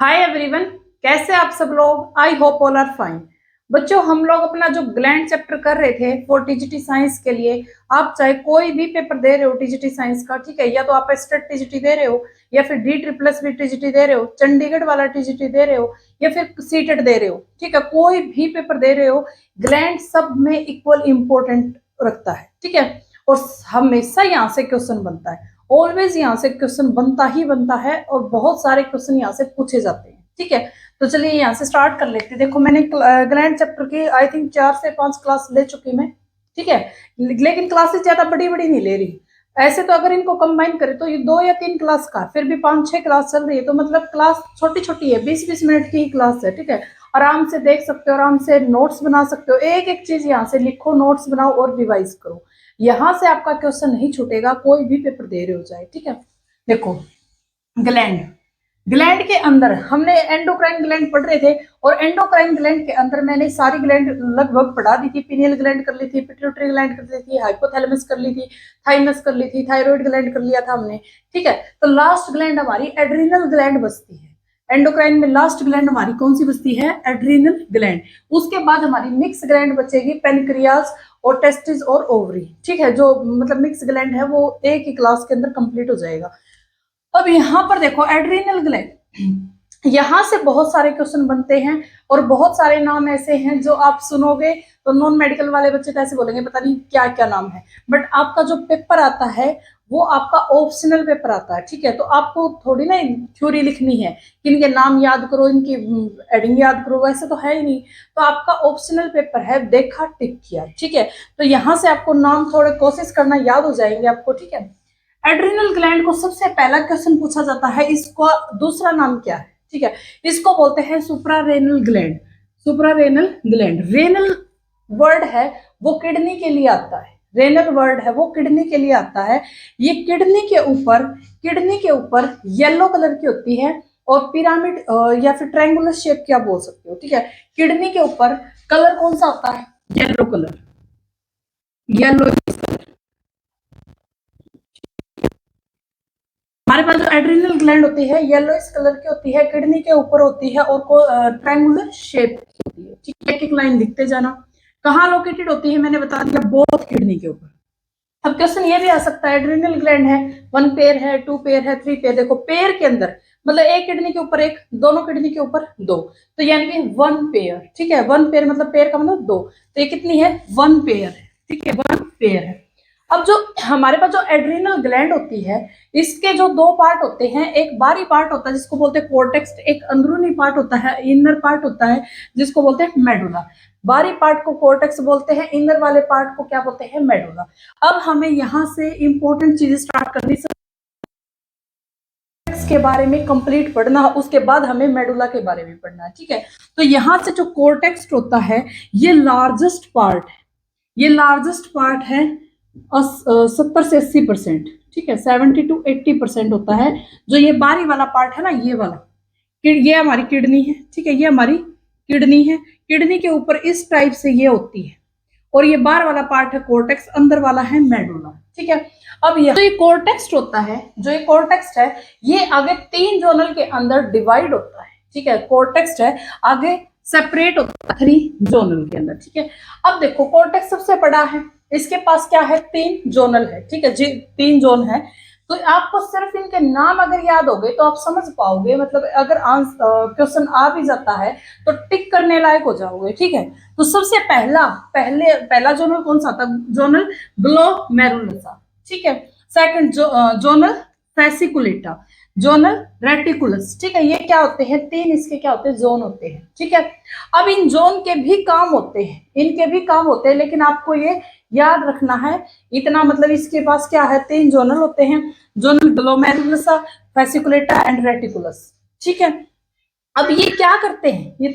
Hi everyone, कैसे आप सब लोग। I hope all are fine. बच्चों, हम लोग अपना जो ग्लैंड चैप्टर कर रहे थे फॉर टीजीटी साइंस के लिए। आप चाहे कोई भी पेपर दे रहे हो टीजीटी साइंस का, ठीक है, या तो आप स्टेट टीजीटी दे रहे हो, या फिर D triple S B TGT दे रहे हो, चंडीगढ़ वाला टीजीटी दे रहे हो, या फिर सीटेट दे रहे हो, ठीक है, कोई भी पेपर दे रहे हो, ग्लैंड सब में इक्वल इंपॉर्टेंट रखता है, ठीक है। और हमेशा यहाँ से क्वेश्चन बनता है, ऑलवेज यहाँ से क्वेश्चन बनता ही बनता है, और बहुत सारे क्वेश्चन यहाँ से पूछे जाते हैं, ठीक है। तो चलिए यहाँ से स्टार्ट कर लेते हैं। देखो, मैंने ग्लैंड चैप्टर की आई थिंक 4 से 5 क्लास ले चुकी मैं, ठीक है, लेकिन क्लासेस ज्यादा बड़ी बड़ी नहीं ले रही। ऐसे तो अगर इनको कंबाइन करें तो ये 2 या 3 क्लास का, फिर भी 5-6 क्लास चल रही है, तो मतलब क्लास छोटी छोटी है, 20-20 मिनट की क्लास है, ठीक है। आराम से देख सकते हो, आराम से नोट्स बना सकते हो, एक एक चीज यहाँ से लिखो, नोट्स बनाओ और रिवाइज करो। यहाँ से आपका क्वेश्चन नहीं छूटेगा, कोई भी पेपर दे रहे हो जाए, ठीक है। देखो, ग्लैंड ग्लैंड के अंदर हमने एंडोक्राइन ग्लैंड पढ़ रहे थे, और एंडोक्राइन ग्लैंड के अंदर मैंने सारी ग्लैंड लगभग पढ़ा दी थी। पिनियल ग्लैंड कर ली थी, पिट्यूटरी ग्लैंड कर ली थी, हाइपोथैलेमस कर ली थी, थाइमस कर ली थी, थायराइड ग्लैंड कर लिया था हमने, ठीक है। तो लास्ट ग्लैंड हमारी एड्रिनल ग्लैंड बचती है। एंडोक्राइन में लास्ट ग्लैंड हमारी कौन सी बचती है? Adrenal gland. उसके बाद हमारी मिक्स ग्लैंड बचेगी, पेनक्रियास और टेस्टिस और ओवरी, ठीक है। जो मतलब मिक्स ग्लैंड है वो एक ही क्लास के अंदर कंप्लीट हो जाएगा। अब यहाँ पर देखो, एड्रिनल ग्लैंड, यहाँ से बहुत सारे क्वेश्चन बनते हैं, और बहुत सारे नाम ऐसे हैं जो आप सुनोगे तो नॉन मेडिकल वाले बच्चे तो ऐसे बोलेंगे पता नहीं क्या क्या नाम है, बट आपका जो पेपर आता है वो आपका ऑप्शनल पेपर आता है, ठीक है। तो आपको थोड़ी ना थ्योरी लिखनी है कि इनके नाम याद करो, इनकी एडिंग याद करो, वैसे तो है ही नहीं। तो आपका ऑप्शनल पेपर है, देखा टिक किया, ठीक है। तो यहाँ से आपको नाम थोड़े कोशिश करना याद हो जाएंगे आपको, ठीक है। एड्रिनल ग्लैंड को सबसे पहला क्वेश्चन पूछा जाता है, इसका दूसरा नाम क्या है, ठीक है। इसको बोलते हैं सुप्रारेनल ग्लैंड। सुप्रारेनल ग्लैंड, रेनल वर्ड है वो किडनी के लिए आता है, रेनल वर्ड है वो किडनी के लिए आता है। ये किडनी के ऊपर येलो कलर की होती है, और पिरामिड या फिर ट्रायंगुलर शेप क्या बोल सकते हो, ठीक है। किडनी के ऊपर कलर कौन सा होता है? Yellow colour, yellow. हमारे पास जो एड्रिनल ग्लैंड होती है येलोइश कलर की होती है, किडनी के ऊपर होती है, और ट्रायंगुलर शेप की होती है, ठीक है। एक एक लाइन लिखते जाना। कहाँ लोकेटेड होती है मैंने बता दिया, बोथ किडनी के ऊपर। अब क्वेश्चन ये भी आ सकता है, एड्रिनल ग्लैंड है, 1 पेयर है, 2 पेयर है, 3 पेयर। देखो, पेयर के अंदर मतलब एक किडनी के ऊपर एक, दोनों किडनी के ऊपर दो, तो यानी कि 1 पेयर, ठीक है। 1 पेयर मतलब पेयर का मतलब दो, तो ये कितनी है? 1 पेयर है, ठीक है, 1 पेयर है। अब जो हमारे पास जो एड्रिनल ग्लैंड होती है, इसके जो दो पार्ट होते हैं, एक बाहरी पार्ट होता है जिसको बोलते हैं कोर्टेक्स, एक अंदरूनी पार्ट होता है, इनर पार्ट होता है जिसको बोलते हैं मेडुला। बाहरी पार्ट को कोर्टेक्स बोलते हैं, इनर वाले पार्ट को क्या बोलते हैं? मेडुला। अब हमें यहाँ से इंपॉर्टेंट चीजें स्टार्ट करनी के बारे में कंप्लीट पढ़ना, उसके बाद हमें मेडुला के बारे में पढ़ना है, ठीक है। तो यहाँ से जो कोर्टेक्स होता है ये लार्जेस्ट पार्ट है, ये लार्जेस्ट पार्ट है, 70 से 80%, ठीक है, 70 to 80% होता है। जो ये बाहरी वाला पार्ट है ना, ये वाला, ये हमारी किडनी है, ठीक है, ये हमारी किडनी है। किडनी के ऊपर इस टाइप से ये होती है, और ये बाहर वाला पार्ट है कोर्टेक्स, अंदर वाला है मेडुला, ठीक है। अब ये कोर्टेक्स होता है, जो ये कोर्टेक्स है, ये आगे 3 जोनल के अंदर डिवाइड होता है, ठीक है। कोर्टेक्स है आगे सेपरेट होता है 3 जोनल के अंदर, ठीक है। अब देखो, कोर्टेक्स सबसे बड़ा है, इसके पास क्या है? 3 जोनल है, ठीक है जी, 3 जोन है। तो आपको सिर्फ इनके नाम अगर याद हो गए तो आप समझ पाओगे, मतलब अगर क्वेश्चन आ भी जाता है तो टिक करने लायक हो जाओगे, ठीक है। तो सबसे पहला जोनल कौन सा था? जोनल ग्लोमेरुलसा, ठीक है। सेकंड जोनल फेसिकुलेटा, जोनल रेटिकुलस, ठीक है। ये क्या होते हैं? 3 इसके क्या होते हैं? जोन होते हैं, ठीक है। अब इन जोन के भी काम होते हैं, इनके भी काम होते हैं, लेकिन आपको ये याद रखना है इतना, मतलब इसके पास क्या है? 3 जोनल होते हैं, जोनल ग्लोमेरुलसा, फेसिकुलेटा एंड रेटिकुलस, ठीक है। अब ये क्या करते हैं? ये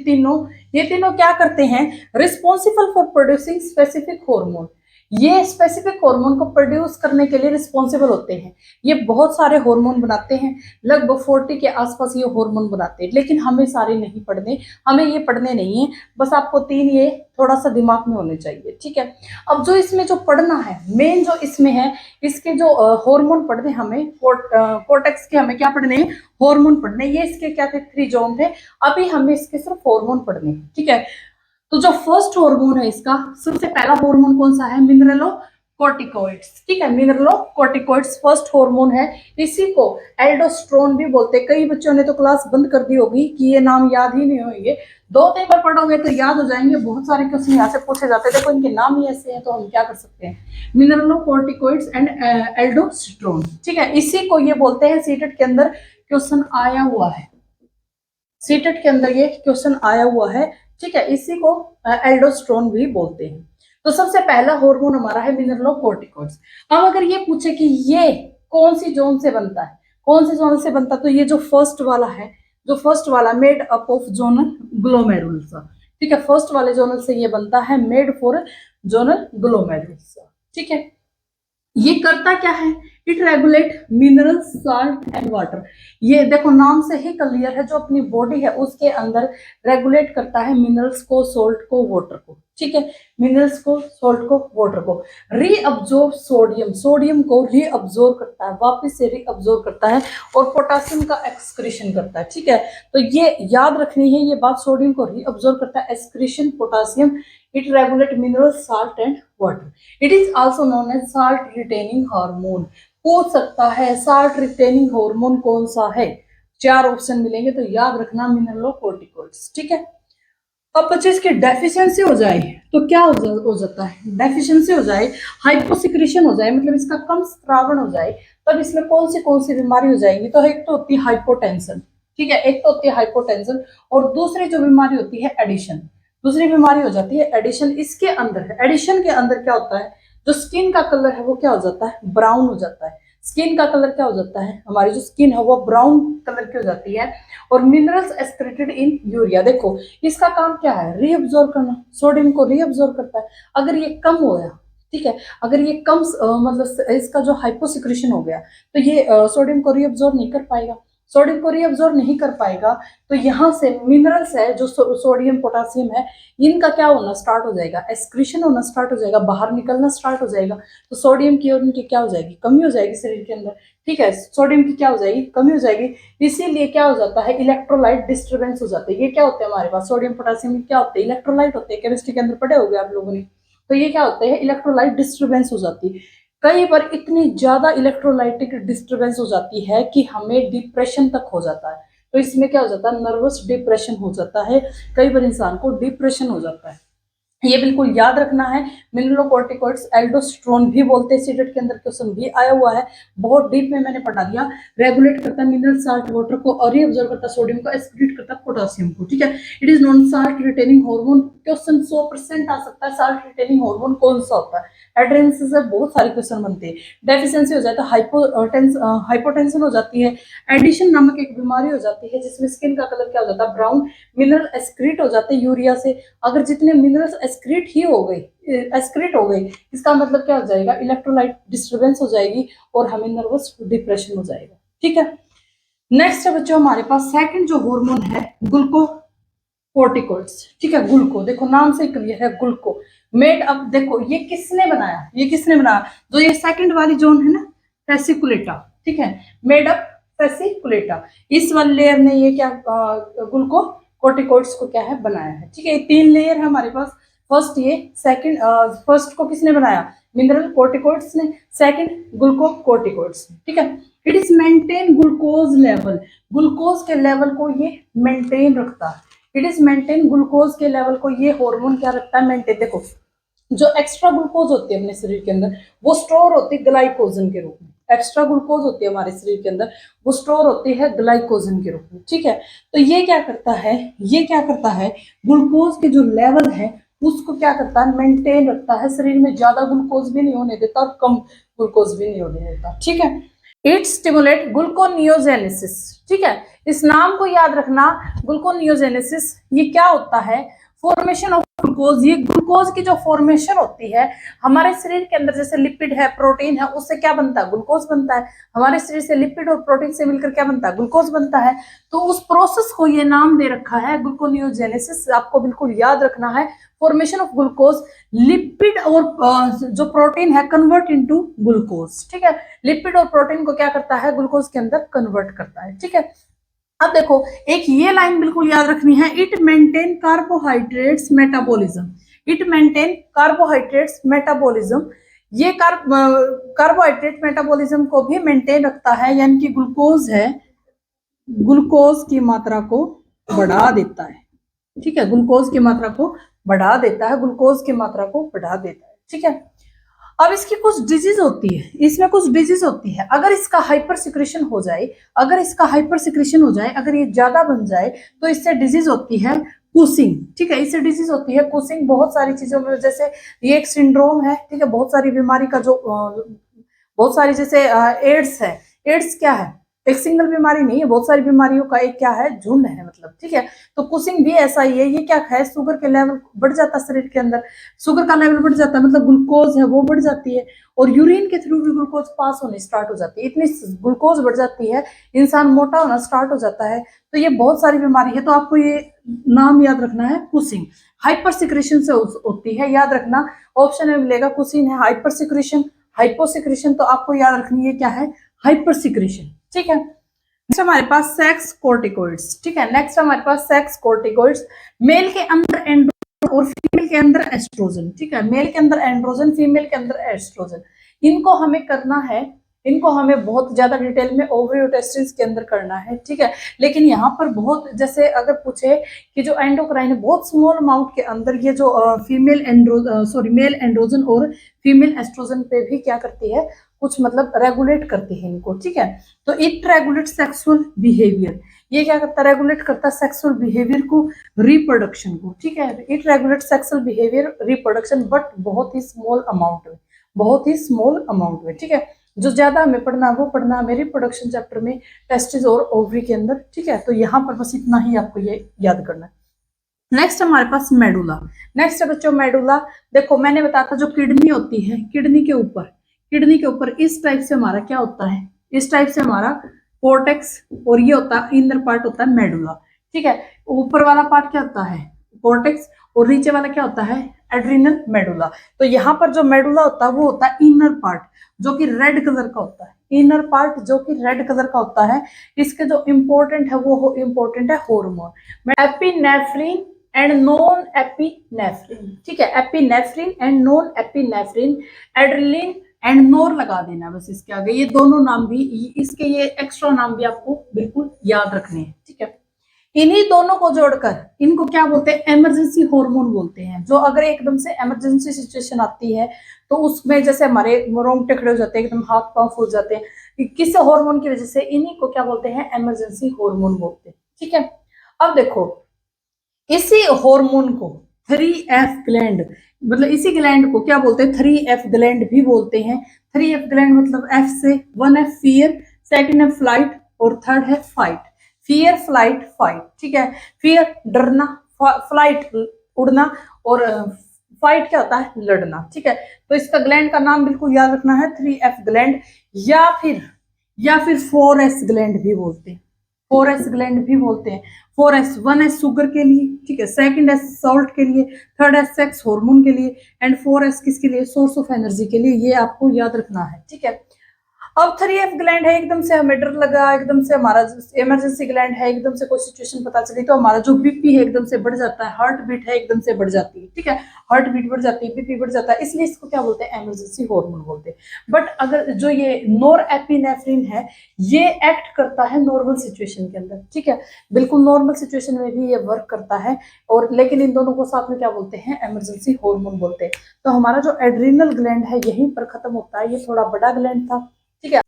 तीनों क्या करते हैं? Responsible for producing specific hormone. ये स्पेसिफिक हार्मोन को प्रोड्यूस करने के लिए रिस्पॉन्सिबल होते हैं। ये बहुत सारे हार्मोन बनाते हैं, लगभग 40 के आसपास ये हार्मोन बनाते हैं, लेकिन हमें सारे नहीं पढ़ने, हमें ये पढ़ने नहीं है, बस आपको 3 ये थोड़ा सा दिमाग में होने चाहिए, ठीक है। अब जो इसमें जो पढ़ना है मेन जो इसमें है, इसके जो हार्मोन पढ़ने हमें कोर्टेक्स के हमें क्या पढ़ने हैं, हार्मोन पढ़ने। ये इसके क्या थे, 3 जोन थे, अभी हमें इसके सिर्फ हार्मोन पढ़ने, ठीक है। तो जो फर्स्ट हार्मोन है इसका, सबसे पहला हार्मोन कौन सा है, मिनरलोकॉर्टिकॉइड्स, ठीक है। मिनरलोकॉर्टिकॉइड्स फर्स्ट हार्मोन है, इसी को एल्डोस्ट्रोन भी बोलते हैं। कई बच्चों ने तो क्लास बंद कर दी होगी कि ये नाम याद ही नहीं होंगे, 2-3 बार पढ़ोगे तो याद हो जाएंगे। बहुत सारे क्वेश्चन यहाँ से पूछे जाते हैं, देखो इनके नाम ही ऐसे हैं, तो हम क्या कर सकते हैं, मिनरलोकॉर्टिकॉइड्स एंड एल्डोस्ट्रोन, ठीक है। इसी को ये बोलते हैं, सीटेट के अंदर क्वेश्चन आया हुआ है, सीटेट के अंदर ये क्वेश्चन आया हुआ है, ठीक है। इसी को एल्डोस्ट्रोन भी बोलते हैं। तो सबसे पहला हार्मोन हमारा है मिनरलोकॉर्टिकॉइड्स। अब अगर ये पूछे कि ये कौन सी जोन से बनता है, कौन सी जोन से बनता है, तो ये जो फर्स्ट वाला है, जो फर्स्ट वाला मेड अप ऑफ जोनल ग्लोमेरुल्स, ठीक है। फर्स्ट वाले जोनल से ये बनता है, मेड फॉर जोनल ग्लोमेरुल्स, ठीक है। ये करता क्या है, it regulate mineral salt and water. ये देखो नाम से ही क्लियर है, जो अपनी बॉडी है उसके अंदर रेगुलेट करता है मिनरल्स को, सोल्ट को, वाटर को, ठीक है। मिनरल्स को, सोल्ट को, वाटर को। रीअब्जॉर्ब सोडियम, सोडियम को रीअब्जॉर्ब करता है, वापस से रीअब्जॉर्ब करता है, और पोटासियम का एक्सक्रीशन करता है, ठीक है। तो ये याद रखनी है ये बात, सोडियम को रीअब्जॉर्ब करता है, excretion potassium, it regulate mineral salt and water. It is also known as salt retaining hormone. पूछ सकता है साल्ट रिटेनिंग हार्मोन कौन सा है, 4 ऑप्शन मिलेंगे, तो याद रखना मिनरलोकॉर्टिकॉइड्स, ठीक है। अब बच्चे इसकी डेफिशिएंसी हो जाए तो क्या हो जाता है, डेफिशिएंसी हो जाए, हाइपोसिक्रेशन हो जाए, मतलब इसका कम स्रावण हो जाए, तब इसमें कौन सी बीमारी हो जाएगी, तो एक तो होती है हाइपोटेंशन, ठीक है, एक तो होती है हाइपोटेंशन, और दूसरी जो बीमारी होती है एडिशन, दूसरी बीमारी हो जाती है एडिशन। इसके अंदर, एडिशन के अंदर क्या होता है, जो स्किन का कलर है वो क्या हो जाता है, ब्राउन हो जाता है। स्किन का कलर क्या हो जाता है, हमारी जो स्किन है वो ब्राउन कलर की हो जाती है। और मिनरल्स एक्सक्रीटेड इन यूरिया, देखो इसका काम क्या है, रीअब्जॉर्ब करना, सोडियम को रीअब्जॉर्ब करता है। अगर ये कम हो गया, ठीक है, अगर ये कम मतलब इसका जो हाइपोसिक्रेशन हो गया, तो ये सोडियम को रीअब्जॉर्ब नहीं कर पाएगा, सोडियम को रीअब्जॉर्ब नहीं कर पाएगा, तो यहाँ से मिनरल्स है जो सोडियम पोटासियम है, इनका क्या होना स्टार्ट हो जाएगा, एक्सक्रीशन होना स्टार्ट हो जाएगा, बाहर निकलना स्टार्ट हो जाएगा। तो सोडियम की और इनकी क्या हो जाएगी, कमी हो जाएगी शरीर के अंदर, ठीक है। सोडियम की क्या हो जाएगी, कमी हो जाएगी। इसीलिए क्या हो जाता है, इलेक्ट्रोलाइट डिस्टर्बेंस हो जाता है। ये क्या होते हैं हमारे पास, सोडियम पोटासियम क्या होते हैं, इलेक्ट्रोलाइट होते हैं, केमिस्ट्री के अंदर पढ़े होंगे आप लोगों ने। तो ये क्या होते हैं, इलेक्ट्रोलाइट डिस्टर्बेंस हो जाती है। कई बार इतनी ज्यादा इलेक्ट्रोलाइटिक डिस्टर्बेंस हो जाती है कि हमें डिप्रेशन तक हो जाता है। तो इसमें क्या हो जाता है, नर्वस डिप्रेशन हो जाता है, कई बार इंसान को डिप्रेशन हो जाता है। ये बिल्कुल याद रखना है। मिनरलोकॉर्टिकॉइड्स एल्डोस्ट्रोन भी बोलते हैं, सीटेट के अंदर क्वेश्चन भी आया हुआ है, बहुत डीप में मैंने पढ़ा दिया। रेगुलेट करता है मिनरल साल्ट वाटर को, और रीअब्जॉर्ब करता है सोडियम को, एक्सक्रीट करता है पोटासियम को, ठीक है। It is non salt retaining hormone. Question 100% आ सकता है, साल्ट रिटेनिंग हार्मोन कौन सा होता है। एड्रेनेसिस से बहुत सारे क्वेश्चन बनते हैं। डेफिशिएंसी हो जाए तो हाइपोटेंशन हो जाती है। एडिशन नामक एक बीमारी हो जाती है जिसमें स्किन का कलर क्या हो जाता है, ब्राउन। मिनरल एक्सक्रीट हो जाते हैं यूरिया से। अगर जितने मिनरल्स एक्सक्रीट ही हो गए, एक्सक्रीट हो गई, इसका मतलब क्या हो जाएगा, इलेक्ट्रोलाइट डिस्टर्बेंस हो जाएगी और हमें नर्वस डिप्रेशन हो जाएगा, ठीक है। नेक्स्ट है बच्चों हमारे पास सेकंड जो हार्मोन है, ग्लूकोकोर्टिकॉइड्स, ठीक है। ग्लूको, देखो नाम से क्लियर है, ग्लूको मेड अप, देखो ये किसने बनाया, ये किसने बनाया, जो ये सेकंड वाली जोन है ना, फेसिकुलेटा, ठीक है, मेड अप फेसिकुलेटा, इस वाले लेयर ने ये क्या ग्लूको कोर्टिकॉइड्स को क्या है बनाया है, ठीक है। 3 लेयर है हमारे पास। फर्स्ट ये, सेकंड, फर्स्ट को किसने बनाया, मिनरल कोर्टिकॉइड्स ने, सेकंड ग्लूकोकोर्टिकॉइड्स, ठीक है। It is maintain glucose level, glucose के लेवल को ये मेंटेन रखता है। इट इज मेंटेन ग्लूकोज के लेवल को ये हार्मोन क्या रखता है, मेंटेन। देखो जो एक्स्ट्रा ग्लूकोज होती है अपने शरीर के अंदर, वो स्टोर होती है ग्लाइकोजन के रूप में। एक्स्ट्रा ग्लूकोज होती है हमारे शरीर के अंदर, वो स्टोर होती है ग्लाइकोजन के रूप में, ठीक है। तो ये क्या करता है, ये क्या करता है, ग्लूकोज के जो लेवल है उसको क्या करता है, मेंटेन रखता है। शरीर में ज्यादा ग्लूकोज भी नहीं होने देता और कम ग्लूकोज भी नहीं होने देता, ठीक है। इट स्टिमुलेट ग्लूकोनियोजेनेसिस, ठीक है। इस नाम को याद रखना, ग्लूकोनियोजेनेसिस, ये क्या होता है, फॉर्मेशन ऑफ ग्लूकोज, ये ग्लूकोज की जो फॉर्मेशन होती है हमारे शरीर के अंदर, जैसे लिपिड है, प्रोटीन है, उससे क्या बनता है, ग्लूकोज बनता है। हमारे शरीर से लिपिड और प्रोटीन से मिलकर क्या बनता है, ग्लूकोज बनता है। तो उस प्रोसेस को ये नाम दे रखा है ग्लूकोनियोजेनेसिस। आपको बिल्कुल याद रखना है, फॉर्मेशन ऑफ ग्लूकोज, लिपिड और जो प्रोटीन है कन्वर्ट इनटू ग्लूकोज, ठीक है। लिपिड और प्रोटीन को क्या करता है, ग्लूकोज के अंदर कन्वर्ट करता है, ठीक है। अब देखो, एक ये लाइन बिल्कुल याद रखनी है, it maintain carbohydrates metabolism. It maintain carbohydrates metabolism, ये कार्बोहाइड्रेट मेटाबॉलिज्म को भी मेंटेन रखता है, यानी कि ग्लूकोज है, ग्लूकोज की मात्रा को बढ़ा देता है, ठीक है। ग्लूकोज की मात्रा को बढ़ा देता है, ग्लूकोज की मात्रा को बढ़ा देता है, ठीक है। अब इसकी कुछ डिजीज होती है, इसमें कुछ डिजीज होती है। अगर इसका हाइपर सिक्रेशन हो जाए, अगर इसका हाइपर सिक्रेशन हो जाए, अगर ये ज्यादा बन जाए, तो इससे डिजीज होती है कुसिंग, ठीक है। इससे डिजीज होती है कुसिंग बहुत सारी चीजों में, जैसे ये एक सिंड्रोम है, ठीक है। बहुत सारी बीमारी का जो बहुत सारी, जैसे एड्स है। एड्स क्या है, एक सिंगल बीमारी नहीं है, बहुत सारी बीमारियों का एक क्या है, झुंड है, मतलब, ठीक है। तो कुसिंग भी ऐसा ही है। ये क्या है, शुगर के लेवल बढ़ जाता है शरीर के अंदर, शुगर का लेवल बढ़ जाता है, मतलब ग्लूकोज है वो बढ़ जाती है, और यूरिन के थ्रू भी ग्लूकोज पास होने स्टार्ट हो जाती है। इतनी ग्लूकोज बढ़ जाती है, इंसान मोटा होना स्टार्ट हो जाता है। तो ये बहुत सारी बीमारी है, तो आपको ये नाम याद रखना है, कुसिंग। हाइपर सिक्रेशन से होती है, याद रखना, ऑप्शन में मिलेगा कुसिंग है, हाइपर सिक्रेशन, हाइपोसिक्रेशन, तो आपको याद रखनी है क्या है, हाइपर सिक्रेशन, ठीक है। नेक्स्ट हमारे पास सेक्स कोर्टिकोइड्स, ठीक है। नेक्स्ट हमारे पास सेक्स कोर्टिकोइड्स, मेल के अंदर एंड्रोजन और फीमेल के अंदर एस्ट्रोजन, ठीक है। मेल के अंदर एंड्रोजन, फीमेल के अंदर एस्ट्रोजन। इनको हमें करना है, इनको हमें बहुत ज्यादा डिटेल में ओवरी टेस्टिंग के अंदर करना है, ठीक है। लेकिन यहाँ पर बहुत, जैसे अगर पूछे कि जो एंडोक्राइन है, बहुत स्मॉल अमाउंट के अंदर ये जो फीमेल मेल एंड्रोजन और फीमेल एस्ट्रोजन पे भी क्या करती है, कुछ मतलब रेगुलेट करती है इनको, ठीक है। तो इट रेगुलेट सेक्सुअल बिहेवियर, ये क्या करता है, रेगुलेट करता है सेक्सुअल बिहेवियर को, रिप्रोडक्शन को, ठीक है। It regulate sexual behaviour, reproduction, but बहुत ही स्मॉल अमाउंट में, बहुत ही स्मॉल अमाउंट में, ठीक है। जो ज्यादा हमें पढ़ना है वो पढ़ना है मेरी प्रोडक्शन चैप्टर में, टेस्टिस और ओवरी के अंदर, ठीक है। तो यहाँ पर बस इतना ही आपको ये याद करना है। नेक्स्ट हमारे पास मेडुला। नेक्स्ट है बच्चों मेडुला। देखो मैंने बताया था, जो किडनी होती है, किडनी के ऊपर, किडनी के ऊपर इस टाइप से हमारा क्या होता है, इस टाइप से हमारा कोर्टेक्स, और ये होता है इनर पार्ट होता है मेडुला, ठीक है। ऊपर वाला पार्ट क्या होता है, कोर्टेक्स, और नीचे वाला क्या होता है, एड्रिनल मेडुला। तो यहाँ पर जो मेडुला होता है वो होता है इनर पार्ट, जो कि रेड कलर का होता है, इनर पार्ट जो कि रेड कलर का होता है। इसके जो इंपॉर्टेंट है वो इंपॉर्टेंट है hormone, epinephrine and norepinephrine, ठीक है। Epinephrine and norepinephrine, adrenaline and nor लगा देना बस इसके आगे। ये दोनों नाम भी, इसके ये एक्स्ट्रा नाम भी आपको बिल्कुल याद रखने हैं, ठीक है। इन्हीं दोनों को जोड़कर इनको क्या बोलते हैं, इमरजेंसी हार्मोन बोलते हैं। जो अगर एकदम से इमरजेंसी सिचुएशन आती है तो उसमें जैसे हमारे रोंगटे खड़े हो जाते हैं, एकदम हाथ पांव फूल जाते हैं, किस हार्मोन की वजह से, इन्हीं को क्या बोलते हैं, इमरजेंसी हार्मोन बोलते हैं, ठीक है। अब देखो, इसी हार्मोन को 3F ग्लैंड, मतलब इसी ग्लैंड को क्या बोलते हैं, 3F ग्लैंड भी बोलते हैं। 3F ग्लैंड मतलब F से 1 है फियर, सेकंड है फ्लाइट, और थर्ड है फाइट। फियर, फ्लाइट, फाइट, ठीक है। फियर डरना, फ्लाइट उड़ना, और फाइट क्या होता है, लड़ना, ठीक है। तो इसका ग्लैंड का नाम बिल्कुल याद रखना है, 3F ग्लैंड, या फिर 4S ग्लैंड भी बोलते हैं, 4S ग्लैंड भी बोलते हैं। 4S, 1S शुगर के लिए, ठीक है, सेकंड S सॉल्ट के लिए, थर्ड S सेक्स हार्मोन के लिए, एंड 4S किसके लिए, सोर्स ऑफ एनर्जी के लिए। ये आपको याद रखना है, ठीक है। अब 3F ग्लैंड है, एकदम से हमें डर लगा, एकदम से हमारा इमरजेंसी ग्लैंड है, एकदम से कोई सिचुएशन पता चली तो हमारा जो बीपी है एकदम से बढ़ जाता है, हार्ट बीट है एकदम से बढ़ जाती है, ठीक है। हार्ट बीट बढ़ जाती है, बीपी बढ़ जाता है, इसलिए इसको क्या बोलते हैं, इमरजेंसी हार्मोन बोलते हैं। बट अगर जो ये नोरएपिनेफ्रिन है, ये एक्ट करता है नॉर्मल सिचुएशन के अंदर, ठीक है। बिल्कुल नॉर्मल सिचुएशन में भी ये वर्क करता है, और लेकिन इन दोनों को साथ में क्या बोलते हैं, इमरजेंसी हार्मोन बोलते हैं। तो हमारा जो एड्रिनल ग्लैंड है यहीं पर खत्म होता है, ये थोड़ा बड़ा ग्लैंड था, ठीक है।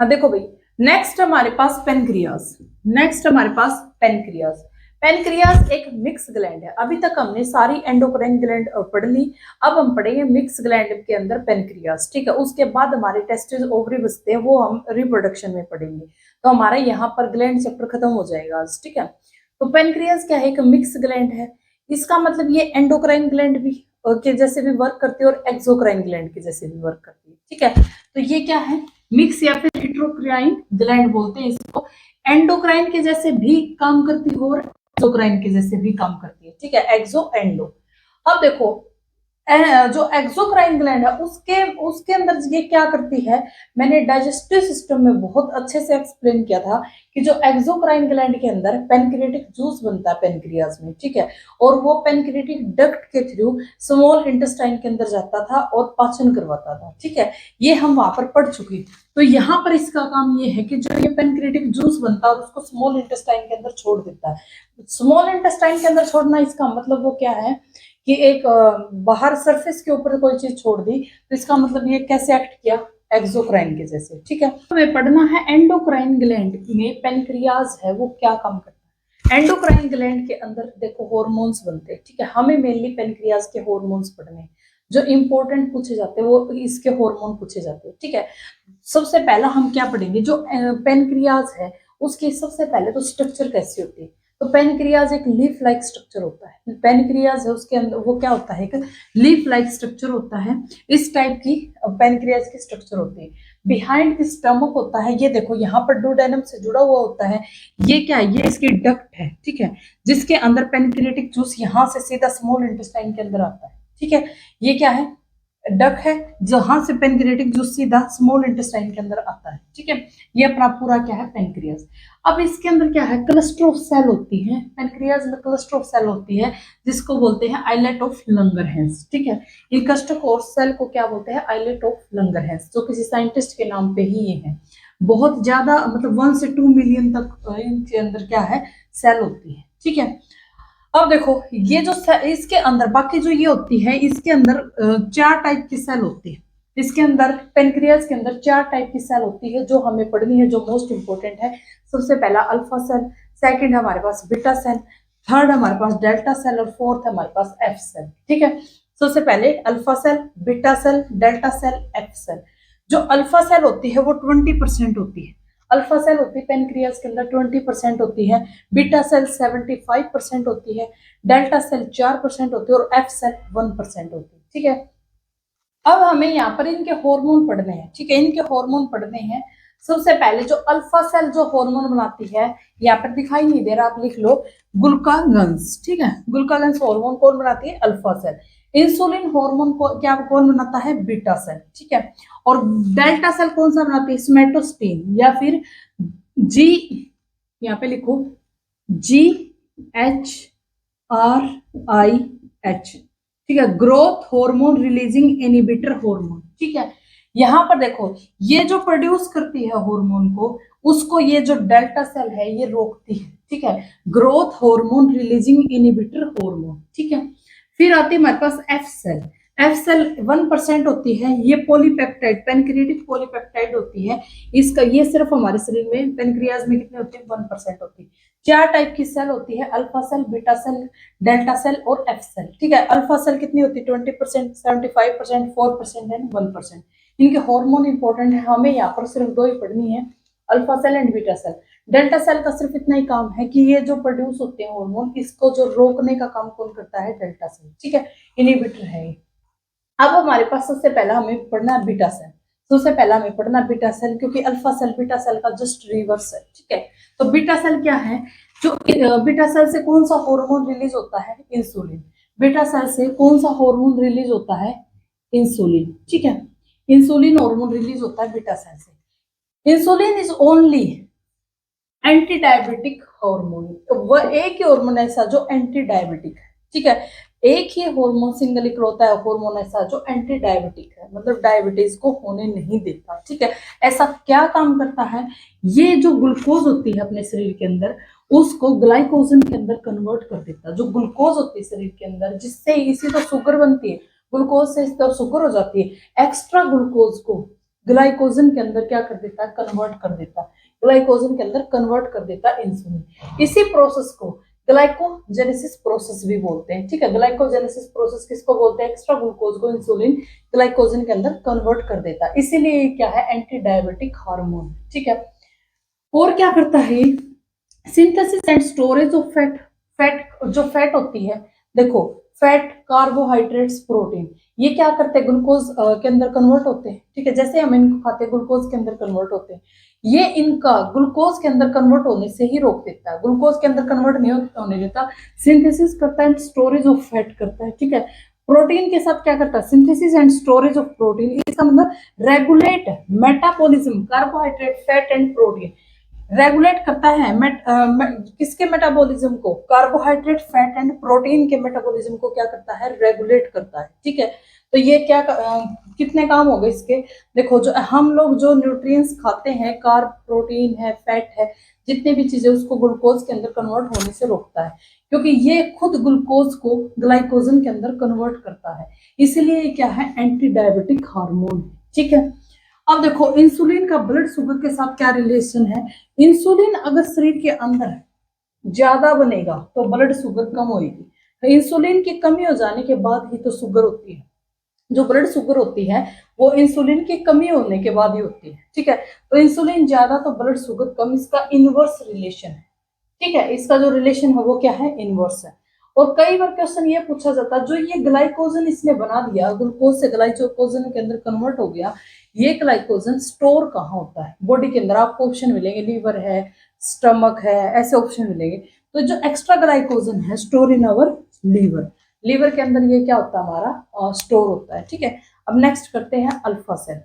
हाँ देखो भाई, नेक्स्ट हमारे पास पेनक्रियास। नेक्स्ट हमारे पास पेनक्रियास। पेनक्रियास एक मिक्स ग्लैंड है। अभी तक हमने सारी एंडोक्राइन ग्लैंड पढ़ ली, अब हम पढ़ेंगे मिक्स ग्लैंड के अंदर पेनक्रियास, ठीक है। उसके बाद हमारे टेस्टिस, ओवरी बचते हैं, वो हम रिप्रोडक्शन में पढ़ेंगे। तो हमारा यहाँ पर ग्लैंड चैप्टर खत्म हो जाएगा आज, ठीक है। तो पेनक्रियास क्या है, एक मिक्स ग्लैंड है। इसका मतलब ये एंडोक्राइन ग्लैंड भी के जैसे भी वर्क करती है और एक्सोक्राइन ग्लैंड के जैसे भी वर्क करती है, ठीक है। तो ये क्या है, मिक्स या फिर हेटेरोक्राइन ग्लैंड बोलते हैं इसको। एंडोक्राइन के जैसे भी काम करती है और एक्सोक्राइन के जैसे भी काम करती है, ठीक है, एक्सो एंडो। अब देखो जो एक्सोक्राइन ग्लैंड है उसके उसके अंदर ये क्या करती है, मैंने डाइजेस्टिव सिस्टम में बहुत अच्छे से एक्सप्लेन किया था कि जो एक्सोक्राइन ग्लैंड के अंदर पेनक्रियाटिक जूस बनता है पेनक्रियाज में, ठीक है, और वो पेनक्रियाटिक डक्ट के थ्रू स्मॉल इंटेस्टाइन के अंदर जाता था और पाचन करवाता था, ठीक है, ये हम वहां पर पढ़ चुके। तो यहाँ पर इसका काम ये है कि जो ये पेनक्रियाटिक जूस बनता है उसको स्मॉल इंटेस्टाइन के अंदर छोड़ देता है। स्मॉल इंटेस्टाइन के अंदर छोड़ना इसका मतलब वो क्या है कि एक बाहर सरफेस के ऊपर कोई चीज छोड़ दी, तो इसका मतलब ये कैसे एक्ट किया, एक्सोक्राइन के जैसे, ठीक है। हमें पढ़ना है एंडोक्राइन ग्लैंड में पेनक्रियाज है वो क्या काम करता है। एंडोक्राइन ग्लैंड के अंदर देखो हार्मोन्स बनते हैं, ठीक है, हमें मेनली पेनक्रियाज के हार्मोन्स पढ़ने हैं, जो इंपॉर्टेंट पूछे जाते हैं वो इसके हार्मोन पूछे जाते हैं, ठीक है। सबसे पहला हम क्या पढ़ेंगे, जो पेनक्रियाज है उसकी सबसे पहले तो स्ट्रक्चर कैसी होती है। तो पेनक्रियाज एक लीफ लाइक स्ट्रक्चर होता है, पेनक्रियाज है उसके अंदर वो क्या होता है, एक लीफ लाइक स्ट्रक्चर होता है, इस टाइप की पेनक्रियाज की स्ट्रक्चर होती है। बिहाइंड द स्टमक होता है, ये देखो यहाँ पर डुओडेनम से जुड़ा हुआ होता है, ये क्या है, ये इसकी डक्ट है, ठीक है, जिसके अंदर पेनक्रियाटिक जूस यहाँ से सीधा स्मॉल इंटेस्टाइन के अंदर आता है, ठीक है। ये क्या है, डक है, जहां से पेनक्रियाटिक जूस सीधा स्मॉल इंटेस्टाइन के अंदर आता है, ठीक है। ये अपना पूरा क्या है पेनक्रियाज। अब इसके अंदर क्या है, क्लस्टर ऑफ सेल होती है, पेनक्रियाज में क्लस्टर ऑफ सेल होती है जिसको बोलते हैं आइलेट ऑफ लंगरहैंस, ठीक है। इन क्लस्टर ऑफ सेल को क्या बोलते हैं, आइलेट ऑफ लंगरहैंस, जो किसी साइंटिस्ट के नाम पे ही ये है। बहुत ज्यादा मतलब 1 से 2 मिलियन तक इनके अंदर क्या है, सेल होती है, ठीक है। अब देखो ये जो इसके अंदर बाकी जो ये होती है, इसके अंदर 4 टाइप की सेल होती है। इसके अंदर पेनक्रियाज के अंदर 4 टाइप की सेल होती है जो हमें पढ़नी है, जो मोस्ट इंपोर्टेंट है। सबसे पहला अल्फा सेल, सेकंड हमारे पास बीटा सेल, थर्ड हमारे पास डेल्टा सेल और फोर्थ हमारे पास एफ सेल, ठीक है। सबसे पहले alpha cell, beta cell, delta cell, F cell. जो अल्फा सेल होती है वो 20% होती है, अल्फा सेल होती है पेनक्रियाज के अंदर 20% होती है, बीटा सेल 75% होती है, डेल्टा सेल 4% होती है और एफ सेल 1% होती है, ठीक है। अब हमें यहाँ पर इनके हार्मोन पढ़ने हैं, ठीक है, इनके हार्मोन पढ़ने हैं। सबसे पहले जो अल्फा सेल जो हार्मोन बनाती है, यहाँ पर दिखाई नहीं दे रहा, आप लिख लो ग्लूकागन्स, ठीक है, ग्लूकागन्स हार्मोन कौन बनाती है, अल्फा सेल। इंसुलिन हार्मोन को क्या कौन बनाता है, बीटा सेल, ठीक है। और डेल्टा सेल कौन सा बनाती है, सोमेटोस्टिन या फिर जी, यहाँ पे लिखो GHRIH, ठीक है, growth hormone releasing inhibitor hormone, ठीक है। यहाँ पर देखो ये जो प्रोड्यूस करती है हार्मोन को, उसको ये जो डेल्टा सेल है ये रोकती है, ठीक है, growth hormone releasing inhibitor hormone, ठीक है। फिर आती है हमारे पास एफ सेल, एफ सेल 1% होती है, ये पॉलीपेप्टाइड पेनक्रियाटिक पॉलीपेप्टाइड होती है। इसका ये सिर्फ हमारे शरीर में पेनक्रियाज में कितनी होती है, 1% होती है। 4 टाइप की सेल होती है, alpha cell, beta cell, delta cell और एफ सेल, ठीक है। अल्फा सेल कितनी होती है, 20%, 75%, 4% एंड 1%। इनके हार्मोन इंपॉर्टेंट है, हमें यहाँ पर सिर्फ 2 ही पढ़नी है, alpha cell and beta cell. Delta cell का सिर्फ इतना ही काम है कि ये जो प्रोड्यूस होते हैं हार्मोन, इसको जो रोकने का काम कौन करता है, डेल्टा सेल, ठीक है, इनहिबिटर है। अब हमारे पास सबसे पहला हमें पढ़ना है बीटा सेल, सबसे पहला हमें पढ़ना है बीटा सेल, क्योंकि अल्फा सेल बीटा सेल का जस्ट रिवर्स है, ठीक है। तो बीटा सेल क्या है, जो बीटा सेल से कौन सा हार्मोन रिलीज होता है, इंसुलिन। बीटा सेल से कौन सा हार्मोन रिलीज होता है, इंसुलिन, ठीक है, इंसुलिन हार्मोन रिलीज होता है बीटा सेल से। Insulin is only anti diabetic hormone, वह एक ही हार्मोन ऐसा जो एंटी डायबिटिक है, ठीक है। एक ही हार्मोन सिंगल इकलौता है हार्मोन ऐसा जो एंटी डायबिटिक है, मतलब डायबिटीज को होने नहीं देता, ठीक है। ऐसा क्या काम करता है, ये जो ग्लूकोज होती है अपने शरीर के अंदर, उसको ग्लाइकोजन के अंदर कन्वर्ट कर देता है। जो ग्लूकोज होती है शरीर के अंदर, जिससे इसी तो शुगर बनती है, ग्लूकोज से तो शुगर हो जाती है, एक्स्ट्रा ग्लूकोज को ग्लाइकोजन के अंदर क्या कर देता है, कन्वर्ट कर देता है, ग्लाइकोजन के अंदर कन्वर्ट कर देता है इंसुलिन। इसी प्रोसेस को ग्लाइकोजेनेसिस प्रोसेस भी बोलते हैं, ठीक है। ग्लाइकोजेनेसिस प्रोसेस किसको बोलते हैं, एक्स्ट्रा ग्लूकोज को इंसुलिन ग्लाइकोजन के अंदर कन्वर्ट कर देता है, इसीलिए क्या है, एंटी डायबिटिक हार्मोन, ठीक है। और क्या करता है, synthesis and storage of fat, fat जो फैट होती है देखो, फैट, कार्बोहाइड्रेट्स, प्रोटीन, ये क्या करते हैं, ग्लूकोज के अंदर कन्वर्ट होते हैं, ठीक है, जैसे हम इनको खाते हैं ग्लूकोज के अंदर कन्वर्ट होते हैं। ये इनका ग्लूकोज के अंदर कन्वर्ट होने से ही रोक देता है, ग्लूकोज के अंदर कन्वर्ट नहीं होने देता, सिंथेसिस करता है, स्टोरेज ऑफ फैट करता है, ठीक है। प्रोटीन के साथ क्या करता है, synthesis and storage of protein, इसका मतलब regulate metabolism, carbohydrate, fat and protein regulate करता है किसके मेटाबॉलिज्म को, कार्बोहाइड्रेट, फैट एंड प्रोटीन के मेटाबॉलिज्म को क्या करता है, रेगुलेट करता है, ठीक है। तो ये क्या कितने काम हो गए इसके, देखो जो हम लोग जो न्यूट्रिएंट्स खाते हैं, कार्ब, प्रोटीन है, फैट है, जितने भी चीजें, उसको ग्लूकोज के अंदर कन्वर्ट होने से रोकता है, क्योंकि ये खुद ग्लूकोज को ग्लाइकोजन के अंदर कन्वर्ट करता है, इसलिए ये क्या है, एंटी डायबिटिक हार्मोन है, ठीक है। अब देखो, इंसुलिन का ब्लड शुगर के साथ क्या रिलेशन है, इंसुलिन अगर शरीर के अंदर ज्यादा बनेगा तो ब्लड शुगर कम होगी, तो इंसुलिन की कमी हो जाने के बाद ही तो शुगर होती है, जो ब्लड शुगर होती है वो इंसुलिन की कमी होने के बाद ही होती है, ठीक है। तो इंसुलिन ज्यादा तो ब्लड शुगर कम, इसका इनवर्स रिलेशन है, ठीक है, इसका जो रिलेशन है वो क्या है, इनवर्स है। और कई बार क्वेश्चन ये पूछा जाता है, जो ये ग्लाइकोजन इसने बना दिया, ग्लूकोज से ग्लाइकोजन के अंदर कन्वर्ट हो गया, ये ग्लाइकोजन स्टोर कहाँ होता है, बॉडी के अंदर आपको ऑप्शन मिलेंगे, लीवर है, स्टमक है, ऐसे ऑप्शन मिलेंगे। तो जो एक्स्ट्रा ग्लाइकोजन है store in our liver, liver के अंदर ये क्या होता है, हमारा स्टोर होता है, ठीक है। अब नेक्स्ट करते हैं अल्फा सेल,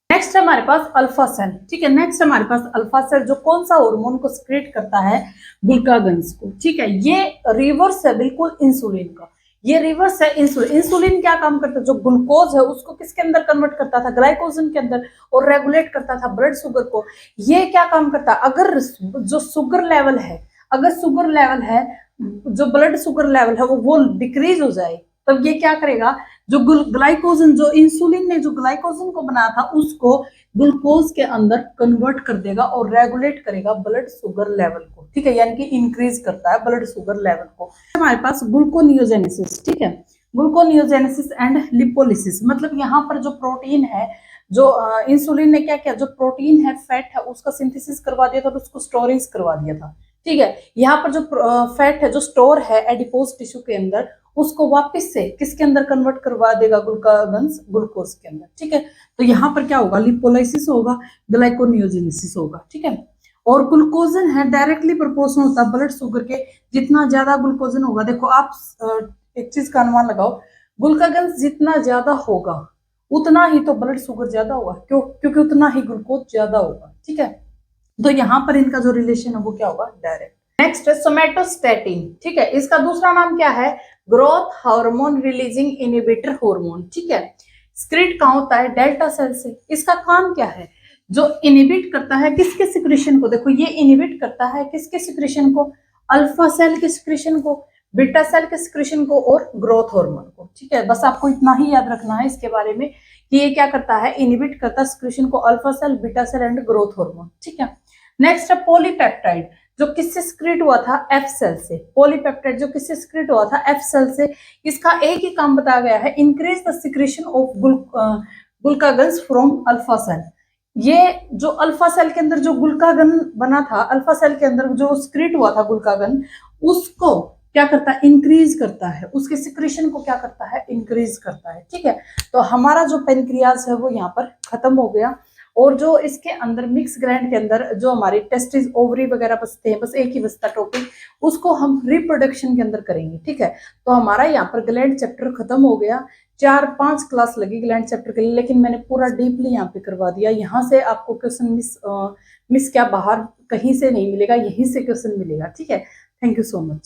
नेक्स्ट है हमारे पास अल्फा सेल, ठीक है, नेक्स्ट हमारे पास अल्फा सेल, जो कौन सा हार्मोन को सिक्रेट करता है, ग्लूकागन्स को, ठीक है। ये रिवर्स है बिल्कुल इंसुलिन का, ये रिवर्स है इंसुलिन। इंसुलिन क्या काम करता है, जो ग्लूकोज है उसको किसके अंदर कन्वर्ट करता था, ग्लाइकोजन के अंदर, और रेगुलेट करता था ब्लड शुगर को। ये क्या काम करता है, अगर जो शुगर लेवल है, अगर शुगर लेवल है, जो ब्लड शुगर लेवल है वो डिक्रीज हो जाए, तब ये क्या करेगा, जो ग्लाइकोजन, जो इंसुलिन ने जो ग्लाइकोजन को बनाया था उसको ग्लूकोज के अंदर कन्वर्ट कर देगा और रेगुलेट करेगा ब्लड शुगर लेवल को, ठीक है, यानी कि इंक्रीज करता है ब्लड शुगर लेवल को। हमारे पास ग्लूकोनियोजेनेसिस, ठीक है, ग्लूकोनियोजेनेसिस एंड लिपोलिसिस, मतलब यहाँ पर जो प्रोटीन है, जो इंसुलिन ने क्या किया, जो प्रोटीन है, फैट है, उसका सिंथेसिस करवा दिया था और उसको स्टोरेज करवा दिया था, ठीक है। यहाँ पर जो फैट है, जो स्टोर है एडिपोज टिश्यू के अंदर, उसको वापस से किसके अंदर कन्वर्ट करवा देगा, ग्लूकागन्स, ग्लूकोज के अंदर, ठीक है। तो यहाँ पर क्या होगा, लिपोलाइसिस होगा, ग्लाइकोनियोजेनेसिस होगा, ठीक है। और ग्लूकोजन है डायरेक्टली प्रोपोर्शनल होता है ब्लड शुगर के, जितना ज्यादा ग्लूकोजन होगा, देखो आप एक चीज का अनुमान लगाओ, ग्लूकागन्स जितना ज्यादा होगा उतना ही तो ब्लड शुगर ज्यादा होगा, क्यों, क्योंकि उतना ही ग्लूकोज ज्यादा होगा, ठीक है। तो यहाँ पर इनका जो रिलेशन है वो क्या होगा, डायरेक्ट। नेक्स्ट है सोमेटोस्टेटिन, ठीक है, इसका दूसरा नाम क्या है, growth hormone releasing inhibitor hormone, ठीक है। सिक्रेट कहाँ होता है, डेल्टा सेल से। इसका काम क्या है, जो इनहिबिट करता है किसके सिक्रेशन को, देखो ये इनहिबिट करता है किसके सिक्रेशन को, अल्फा सेल के सिक्रेशन को, बीटा सेल के सिक्रेशन को, और ग्रोथ हार्मोन को, ठीक है। बस आपको इतना ही याद रखना है इसके बारे में कि ये क्या करता है, इनहिबिट करता है सिक्रेशन को, alpha cell, beta cell and growth hormone, ठीक है। नेक्स्ट है पॉलीपेप्टाइड, जो किससे सिक्रेट हुआ था, एफ सेल से। पॉलीपेप्टाइड जो किससे सिक्रेट हुआ था, एफ सेल से। इसका एक ही काम बताया गया है, increase the secretion of glucagons from alpha cell. ये जो अल्फा सेल के अंदर जो ग्लूकागन बना था, अल्फा सेल के अंदर जो सिक्रेट हुआ था ग्लूकागन, उसको क्या करता है, इंक्रीज करता है, उसके सिक्रेशन को क्या करता है, इंक्रीज करता है, ठीक है। तो हमारा जो पेनक्रियाज है वो यहाँ पर खत्म हो गया, और जो इसके अंदर मिक्स ग्लैंड के अंदर जो हमारे टेस्टिस, ओवरी वगैरह बचते हैं, बस एक ही बचता टॉपिक, उसको हम रिप्रोडक्शन के अंदर करेंगे, ठीक है। तो हमारा यहाँ पर ग्लैंड चैप्टर खत्म हो गया, 4-5 क्लास लगी ग्लैंड चैप्टर के लिए, लेकिन मैंने पूरा डीपली यहाँ पे करवा दिया। यहाँ से आपको क्वेश्चन मिस क्या बाहर कहीं से नहीं मिलेगा, यहीं से क्वेश्चन मिलेगा, ठीक है। Thank you so much.